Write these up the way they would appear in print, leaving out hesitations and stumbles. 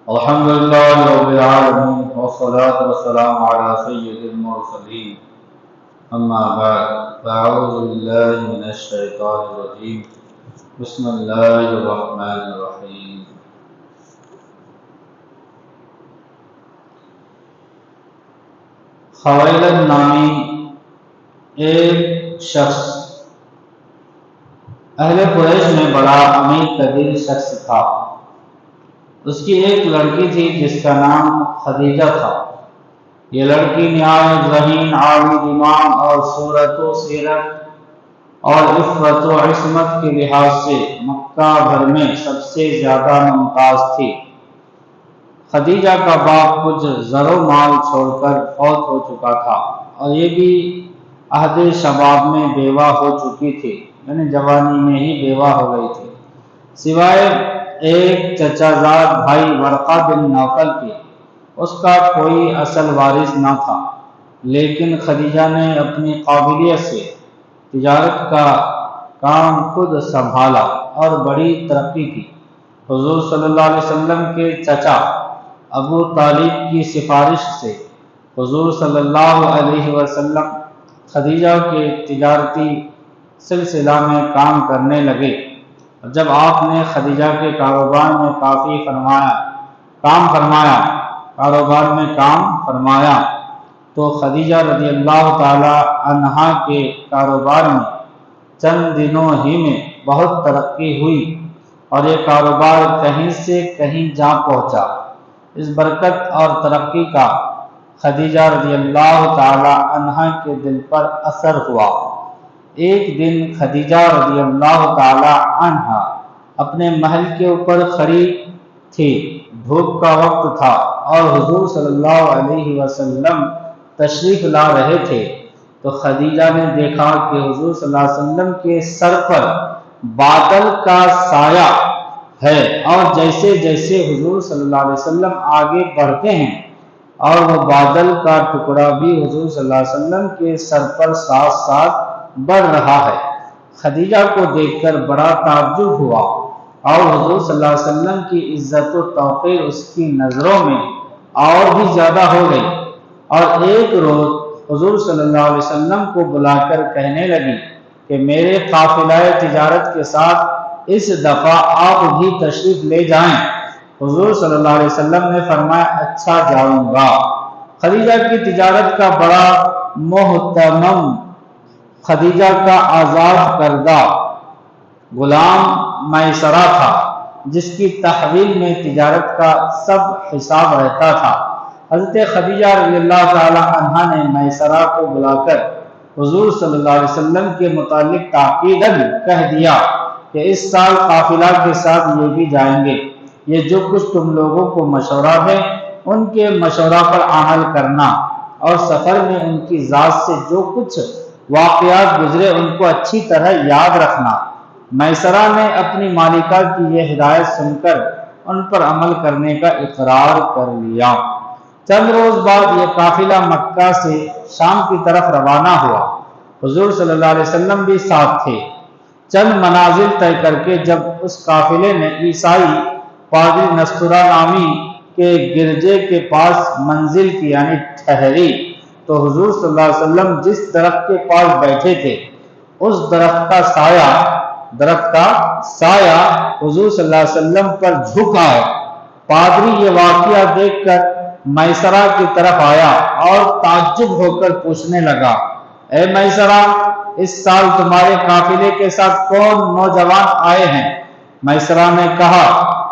الحمد لله رب العالمين والصلاة والسلام على سيد المرسلين أما بعد فأعوذ بالله من الشيطان الرجيم بسم الله الرحمن الرحيم خویلد نامی ایک شخص اہل قریش میں بڑا امیر قدیر شخص تھا۔ اس کی ایک لڑکی تھی جس کا نام خدیجہ تھا۔ یہ لڑکی نہایت ذہین، عابد، امام اور صورت و سیرت اور عفت و عصمت کے لحاظ سے مکہ بھر میں سب سے زیادہ ممتاز تھی۔ خدیجہ کا باپ کچھ زر و مال چھوڑ کر فوت ہو چکا تھا اور یہ بھی عہد شباب میں بیوہ ہو چکی تھی، یعنی جوانی میں ہی بیوہ ہو گئی تھی، سوائے ایک چچا زاد بھائی ورقہ بن نوفل کے۔ اس کا کوئی اصل وارث نہ تھا، لیکن خدیجہ نے اپنی قابلیت سے تجارت کا کام خود سنبھالا اور بڑی ترقی کی۔ حضور صلی اللہ علیہ وسلم کے چچا ابو طالب کی سفارش سے حضور صلی اللہ علیہ وسلم خدیجہ کے تجارتی سلسلہ میں کام کرنے لگے۔ جب آپ نے خدیجہ کے کاروبار میں کام فرمایا تو خدیجہ رضی اللہ تعالی عنہا کے کاروبار میں چند دنوں ہی میں بہت ترقی ہوئی اور یہ کاروبار کہیں سے کہیں جا پہنچا۔ اس برکت اور ترقی کا خدیجہ رضی اللہ تعالی عنہا کے دل پر اثر ہوا۔ ایک دن خدیجہ رضی اللہ تعالی عنہا اپنے محل کے اوپر کھڑی تھی، دھوپ کا وقت تھا اور حضور صلی اللہ علیہ وسلم تشریف لا رہے تھے، تو خدیجہ نے دیکھا کہ حضور صلی اللہ علیہ وسلم کے سر پر بادل کا سایہ ہے، اور جیسے جیسے حضور صلی اللہ علیہ وسلم آگے بڑھتے ہیں اور وہ بادل کا ٹکڑا بھی حضور صلی اللہ علیہ وسلم کے سر پر ساتھ ساتھ بڑھ رہا ہے۔ خدیجہ کو دیکھ کر بڑا تعجب ہوا اور حضور صلی اللہ علیہ وسلم کی عزت و توقیر اس کی نظروں میں اور بھی زیادہ ہو گئی، اور ایک روز حضور صلی اللہ علیہ وسلم کو بلا کر کہنے لگی کہ میرے قافلہ تجارت کے ساتھ اس دفعہ آپ بھی تشریف لے جائیں۔ حضور صلی اللہ علیہ وسلم نے فرمایا اچھا جاؤں گا۔ خدیجہ کی تجارت کا بڑا محتمم خدیجہ کا آزاد کردہ غلام میسرہ تھا، جس کی تحویل میں تجارت کا سب حساب رہتا تھا۔ حضرت خدیجہ رضی اللہ تعالی عنہا نے میسرہ کو بلا کر حضور صلی اللہ علیہ وسلم کے متعلق تاکیداً کہہ دیا کہ اس سال قافلہ کے ساتھ یہ بھی جائیں گے۔ یہ جو کچھ تم لوگوں کو مشورہ ہے ان کے مشورہ پر عمل کرنا، اور سفر میں ان کی ذات سے جو کچھ واقعات گزرے ان کو اچھی طرح یاد رکھنا۔ میسرہ نے اپنی مالکہ کی یہ ہدایت سن کر ان پر عمل کرنے کا اقرار کر لیا۔ چند روز بعد یہ قافلہ مکہ سے شام کی طرف روانہ ہوا۔ حضور صلی اللہ علیہ وسلم بھی ساتھ تھے۔ چند منازل طے کر کے جب اس قافلے نے عیسائی پادری نستورہ نامی کے گرجے کے پاس منزل کی یعنی ٹھہری، تو حضور صلی اللہ علیہ وسلم جس درخت کے پاس بیٹھے تھے اس درخت کا سایہ حضور صلی اللہ علیہ وسلم پر جھک آیا۔ پادری یہ واقعہ دیکھ کر میسرہ کی طرف آیا اور تعجب ہو کر پوچھنے لگا، اے میسرہ، اس سال تمہارے قافلے کے ساتھ کون نوجوان آئے ہیں؟ میسرہ نے کہا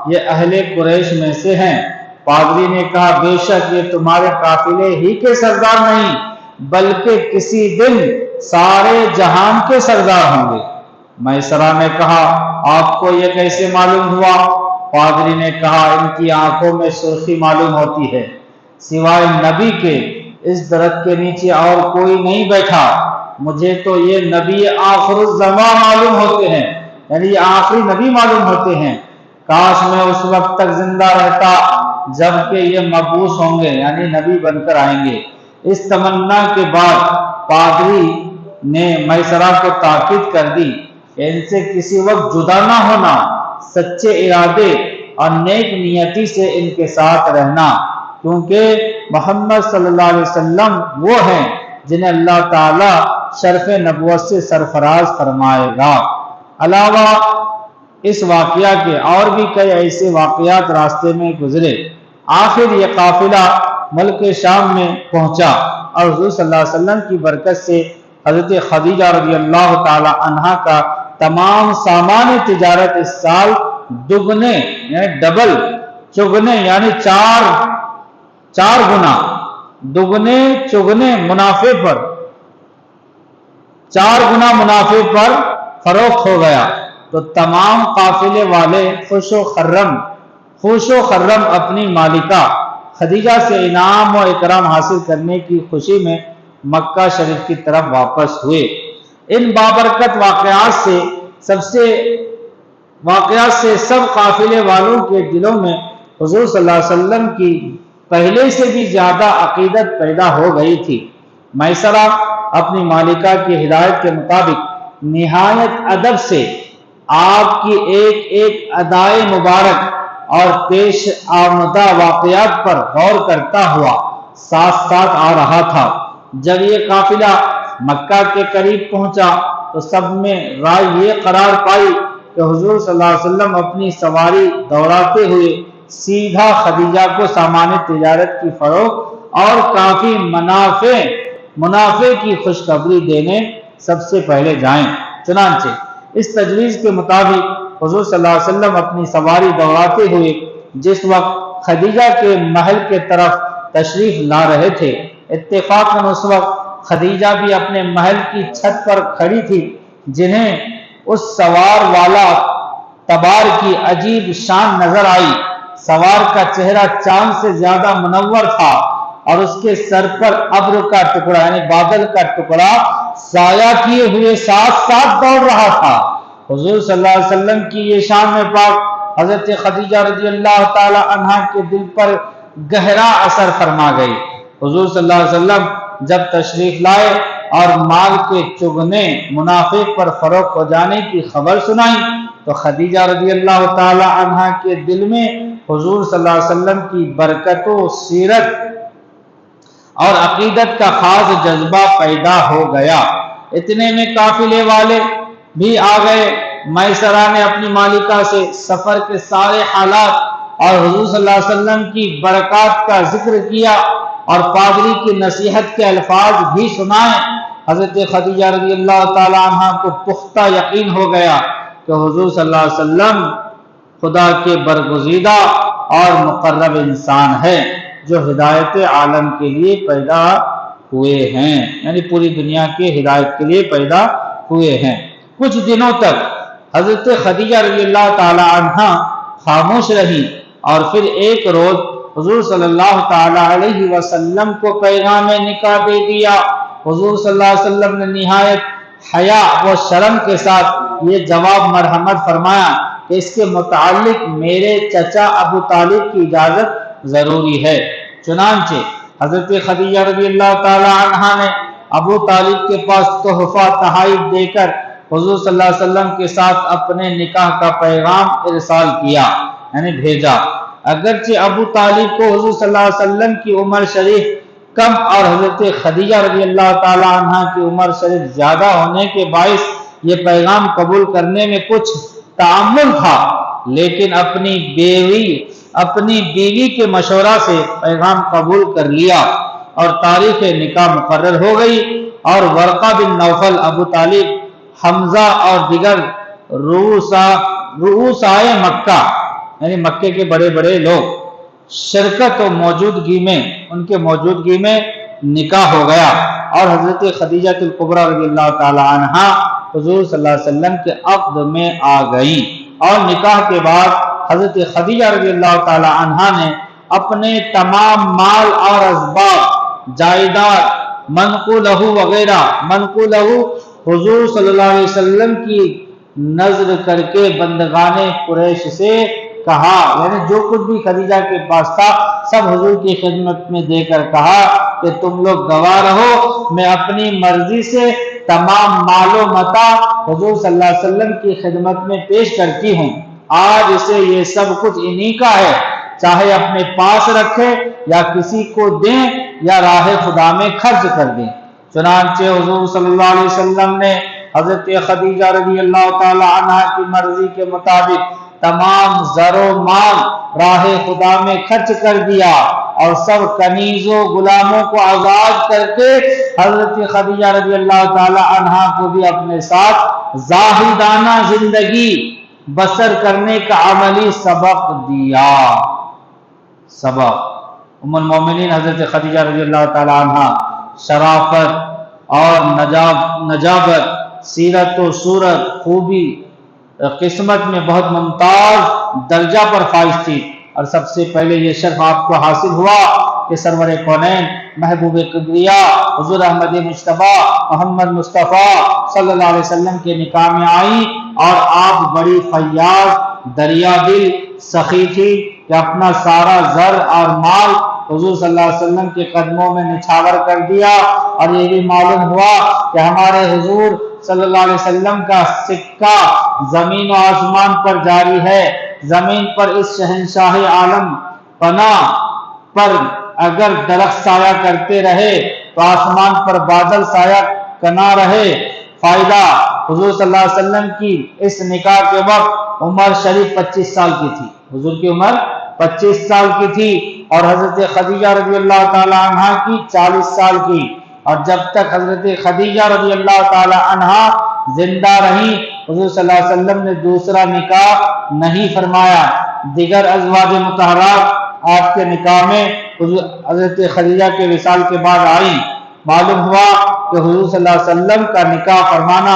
یہ اہل قریش میں سے ہیں۔ پادری نے کہا بے شک یہ تمہارے قافلے ہی کے سردار نہیں بلکہ کسی دن سارے جہان کے سردار ہوں گے۔ میسرہ نے کہا آپ کو یہ کیسے معلوم ہوا؟ پادری نے کہا ان کی آنکھوں میں سرخی معلوم ہوتی ہے، سوائے نبی کے اس درخت کے نیچے اور کوئی نہیں بیٹھا۔ مجھے تو یہ نبی آخر الزمان معلوم ہوتے ہیں، یعنی یہ آخری نبی معلوم ہوتے ہیں۔ کاش میں اس وقت تک زندہ رہتا جب کہ یہ مبعوث ہوں گے، یعنی نبی بن کر آئیں گے۔ اس تمنا کے بعد پادری نے میسرہ کو تاکید کر دی کہ ان سے کسی وقت جدا نہ ہونا، سچے ارادے اور نیک نیتی سے ان کے ساتھ رہنا، کیونکہ محمد صلی اللہ علیہ وسلم وہ ہیں جنہیں اللہ تعالی شرف نبوت سے سرفراز فرمائے گا۔ علاوہ اس واقعہ کے اور بھی کئی ایسے واقعات راستے میں گزرے۔ آخر یہ قافلہ ملک شام میں پہنچا اور حضور صلی اللہ علیہ وسلم کی برکت سے حضرت خدیجہ رضی اللہ تعالی عنہا کا تمام سامان تجارت اس سال دگنے یعنی ڈبل، چگنے یعنی چار گنا، دگنے چگنے منافع پر، 4 گنا منافع پر فروخت ہو گیا۔ تو تمام قافلے والے خوش و خرم اپنی مالکہ خدیجہ سے انعام و اکرام حاصل کرنے کی خوشی میں مکہ شریف کی طرف واپس ہوئے۔ ان بابرکت واقعات سے سب قافلے والوں کے دلوں میں حضور صلی اللہ علیہ وسلم کی پہلے سے بھی زیادہ عقیدت پیدا ہو گئی تھی۔ میسرہ اپنی مالکہ کی ہدایت کے مطابق نہایت ادب سے آپ کی ایک ایک ادائے مبارک اور پیش آمدہ واقعات پر غور کرتا ہوا ساتھ آ رہا تھا۔ جب یہ قافلہ مکہ کے قریب پہنچا تو سب میں رائے یہ قرار پائی کہ حضور صلی اللہ علیہ وسلم اپنی سواری دوڑاتے ہوئے سیدھا خدیجہ کو سامان تجارت کی فروخت اور کافی منافع کی خوشخبری دینے سب سے پہلے جائیں۔ چنانچہ اس تجویز کے مطابق حضور صلی اللہ علیہ وسلم اپنی سواری دوڑاتے ہوئے جس وقت خدیجہ کے محل کے طرف تشریف لا رہے تھے، اتفاقاً اس وقت خدیجہ بھی اپنے محل کی چھت پر کھڑی تھی، جنہیں اس سوار والا تبار کی عجیب شان نظر آئی۔ سوار کا چہرہ چاند سے زیادہ منور تھا اور اس کے سر پر ابر کا ٹکڑا یعنی بادل کا ٹکڑا سایہ کیے ہوئے ساتھ دوڑ رہا تھا۔ حضور صلی اللہ علیہ وسلم کی یہ شان میں پاک حضرت خدیجہ رضی اللہ تعالی عنہا کے دل پر گہرا اثر فرما گئی۔ حضور صلی اللہ علیہ وسلم جب تشریف لائے اور مال کے چگنے منافع پر فروخت ہو جانے کی خبر سنائی تو خدیجہ رضی اللہ تعالی عنہا کے دل میں حضور صلی اللہ علیہ وسلم کی برکت و سیرت اور عقیدت کا خاص جذبہ پیدا ہو گیا۔ اتنے میں قافلے والے بھی آ گئے۔ میسرہ نے اپنی مالکہ سے سفر کے سارے حالات اور حضور صلی اللہ علیہ وسلم کی برکات کا ذکر کیا اور پادری کی نصیحت کے الفاظ بھی سنائے۔ حضرت خدیجہ رضی اللہ تعالی عنہ کو پختہ یقین ہو گیا کہ حضور صلی اللہ علیہ وسلم خدا کے برگزیدہ اور مقرب انسان ہے جو ہدایت عالم کے لیے پیدا ہوئے ہیں، یعنی پوری دنیا کے ہدایت کے لیے پیدا ہوئے ہیں۔ کچھ دنوں تک حضرت خدیجہ رضی اللہ تعالی عنہ خاموش رہی اور پھر ایک روز حضور صلی اللہ تعالی علیہ وسلم کو پیغام نکاح دے دیا۔ حضور صلی اللہ علیہ وسلم نے نہایت حیا و شرم کے ساتھ یہ جواب مرحمت فرمایا کہ اس کے متعلق میرے چچا ابو طالب کی اجازت ضروری ہے۔ چنانچہ حضرت خدیجہ رضی اللہ تعالی عنہ نے ابو طالب کے پاس تحفہ تحائف دے کر حضور صلی اللہ علیہ وسلم کے ساتھ اپنے نکاح کا پیغام ارسال کیا یعنی بھیجا۔ اگرچہ ابو طالب کو حضور صلی اللہ علیہ وسلم کی عمر شریف کم اور حضرت خدیجہ رضی اللہ تعالی عنہ کی عمر شریف زیادہ ہونے کے باعث یہ پیغام قبول کرنے میں کچھ تعامل تھا، لیکن اپنی بیوی کے مشورہ سے پیغام قبول کر لیا اور تاریخ نکاح مقرر ہو گئی، اور ورقہ بن نوفل، ابو طالب، حمزہ اور دیگر رؤوسائے مکہ یعنی مکے کے بڑے بڑے لوگ شرکت و ان کے موجودگی میں نکاح ہو گیا اور حضرت خدیجہ الکبریٰ رضی اللہ تعالی عنہا حضور صلی اللہ علیہ وسلم کے عقد میں آ گئی۔ اور نکاح کے بعد حضرت خدیجہ رضی اللہ تعالی عنہا نے اپنے تمام مال اور اسباب، جائیداد، منقولہ وغیرہ، منقولہ حضور صلی اللہ علیہ وسلم کی نظر کر کے بندگان قریش سے کہا، یعنی جو کچھ بھی خدیجہ کے پاس تھا سب حضور کی خدمت میں دے کر کہا کہ تم لوگ گواہ رہو، میں اپنی مرضی سے تمام مال و متاع حضور صلی اللہ علیہ وسلم کی خدمت میں پیش کرتی ہوں۔ آج اسے یہ سب کچھ انہی کا ہے، چاہے اپنے پاس رکھے یا کسی کو دیں یا راہ خدا میں خرچ کر دیں۔ چنانچہ حضور صلی اللہ علیہ وسلم نے حضرت خدیجہ رضی اللہ تعالی عنہا کی مرضی کے مطابق تمام زر و مال راہ خدا میں خرچ کر دیا، اور سب کنیزوں غلاموں کو آزاد کر کے حضرت خدیجہ رضی اللہ تعالی عنہا کو بھی اپنے ساتھ زاہدانہ زندگی بسر کرنے کا عملی سبق دیا۔ سبق ام المومنین حضرت خدیجہ رضی اللہ تعالی عنہا شرافت اور نجابت، سیرت و صورت، خوبی، قسمت میں بہت ممتاز درجہ پر فائز تھی، اور سب سے پہلے یہ شرف آپ کو حاصل ہوا کہ سرور کونین محبوب کبریا حضور احمد مجتبی محمد مصطفیٰ صلی اللہ علیہ وسلم کے نکاح میں آئی، اور آپ بڑی فیاض دریا دل سخی تھی کہ اپنا سارا زر اور مال حضور صلی اللہ علیہ وسلم کے قدموں میں نچھاور کر دیا۔ اور یہ بھی معلوم ہوا کہ ہمارے حضور صلی اللہ علیہ وسلم کا سکہ زمین و آسمان پر جاری ہے۔ زمین پر اس شہنشاہ عالم پناہ پر اگر درخت سایہ کرتے رہے تو آسمان پر بادل سایہ کنا رہے۔ فائدہ، حضور صلی اللہ علیہ وسلم کی اس نکاح کے وقت عمر شریف 25 سال کی تھی، حضور کی عمر 25 سال کی تھی، اور حضرت خدیجہ رضی اللہ تعالی عنہا کی 40 سال کی۔ اور جب تک حضرت خدیجہ رضی اللہ تعالی عنہا زندہ رہی، حضور صلی اللہ علیہ وسلم نے دوسرا نکاح نہیں فرمایا۔ دیگر ازواج مطہرات آپ کے نکاح میں حضرت خدیجہ کے وصال کے بعد آئی۔ معلوم ہوا کہ حضور صلی اللہ علیہ وسلم کا نکاح فرمانا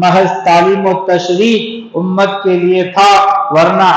محض تعلیم و تشریح امت کے لیے تھا، ورنہ